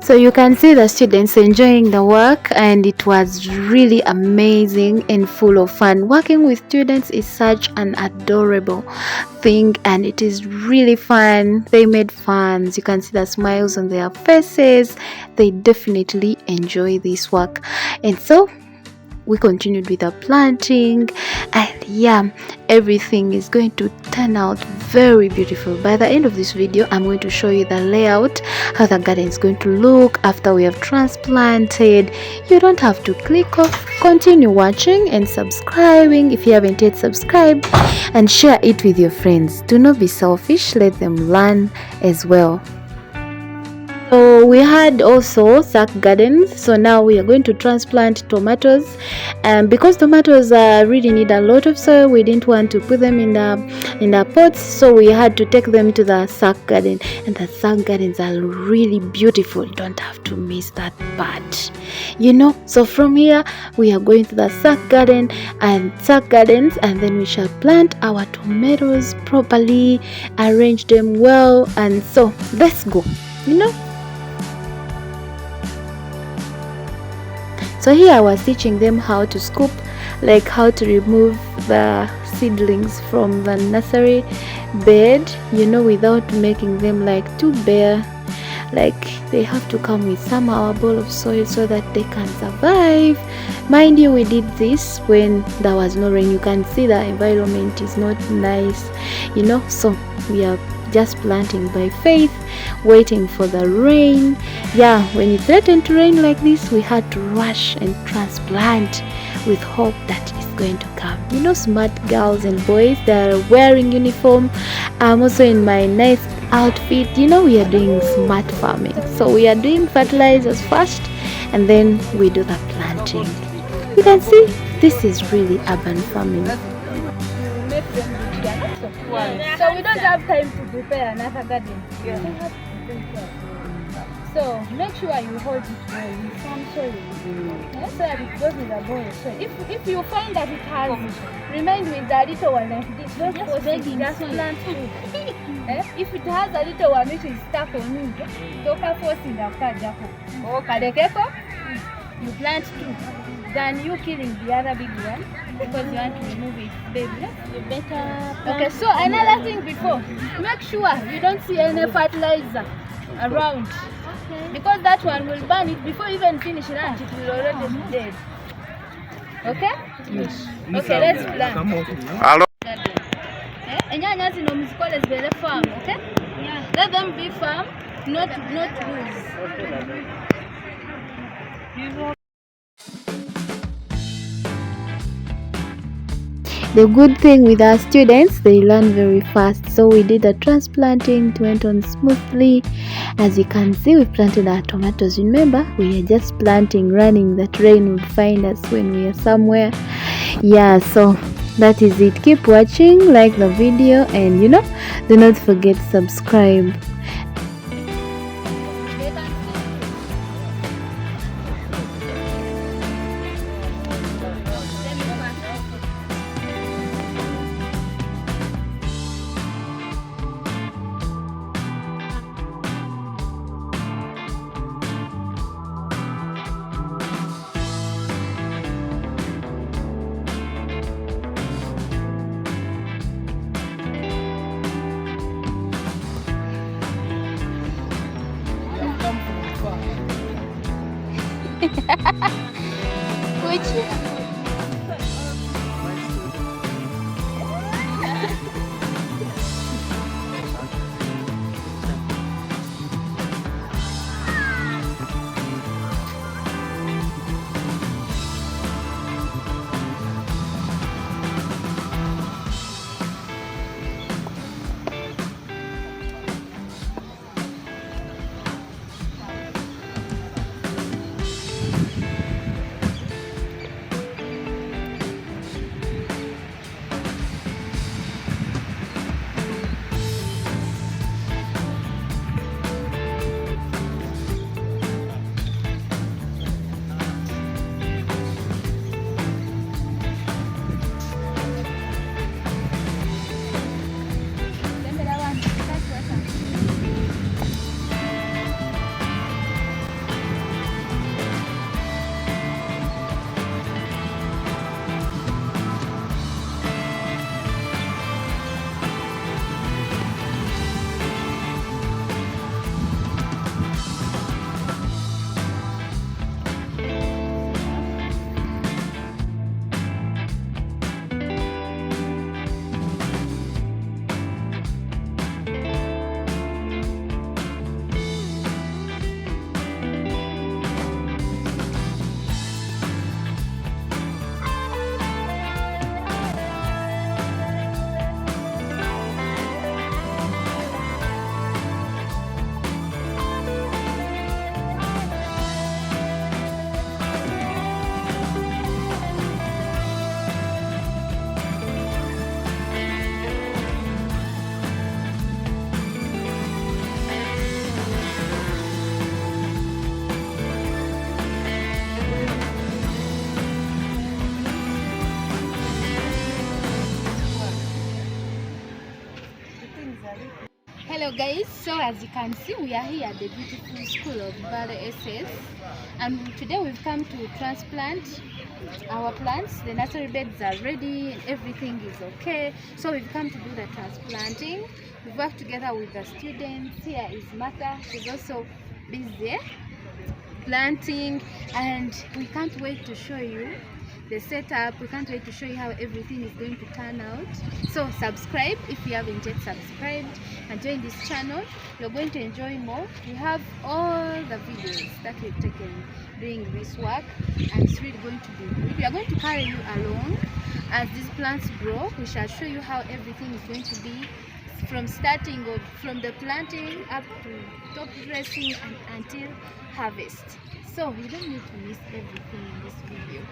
So you can see the students enjoying the work, and it was really amazing and full of fun. Working with students is such an adorable thing, and it is really fun. They made fans. You can see the smiles on their faces. They definitely enjoy this work. And so we continued with the planting, and yeah, everything is going to turn out very beautiful. By the end of this video, I'm going to show you the layout, how the garden is going to look after we have transplanted. You don't have to click off. Continue watching and subscribing if you haven't yet subscribed, and share it with your friends. Do not be selfish, let them learn as well. So we had also sack gardens. So now we are going to transplant tomatoes, and because tomatoes really need a lot of soil, we didn't want to put them in the pots, so we had to take them to the sack garden. And the sack gardens are really beautiful. Don't have to miss that part, so from here we are going to the sack gardens, and then we shall plant our tomatoes properly, arrange them well, and so let's go. So here I was teaching them how to scoop, like how to remove the seedlings from the nursery bed, without making them like too bare. Like they have to come with somehow a bowl of soil so that they can survive. Mind you, we did this when there was no rain. You can see the environment is not nice, so we are just planting by faith, waiting for the rain. When it threatened to rain like this, we had to rush and transplant with hope that it's going to come. Smart girls and boys that are wearing uniform. I'm also in my nice outfit. We are doing smart farming, so we are doing fertilizers first, and then we do the planting. You can see this is really urban farming. So we don't have time to prepare another garden. So make sure you hold it well with some soil, so that it goes in the bowl. So if you find that it has remained with the little one like this, don't force it, just plant two. If it has a little one which is stuck on you, don't force it. You plant two, then you killing the other big one because you want to remove it, baby. You better. Okay. So another thing before, make sure you don't see any fertilizer around. Because that one will burn it before you even finish lunch. It will already be dead. Okay? Yes. Okay, let's plant. Hello. Farm, okay? Yeah. Let them be firm, not loose. The good thing with our students, they learn very fast. So we did the transplanting, it went on smoothly. As you can see, we planted our tomatoes. Remember, we are just planting, running that rain would find us when we are somewhere. So that is it. Keep watching, like the video, and do not forget to subscribe. Which Hello guys, so as you can see, we are here at the beautiful school of Asperia A, and today we've come to transplant our plants. The nursery beds are ready, everything is okay, so we've come to do the transplanting. We've worked together with the students. Here is Martha, she's also busy planting, and we can't wait to show you the setup. We can't wait to show you how everything is going to turn out. So subscribe if you haven't yet subscribed, and join this channel. You're going to enjoy more. We have all the videos that we've taken doing this work, and it's really going to be good. We are going to carry you along as these plants grow. We shall show you how everything is going to be from starting of from the planting up to top dressing and until harvest. So you don't need to miss everything in this video.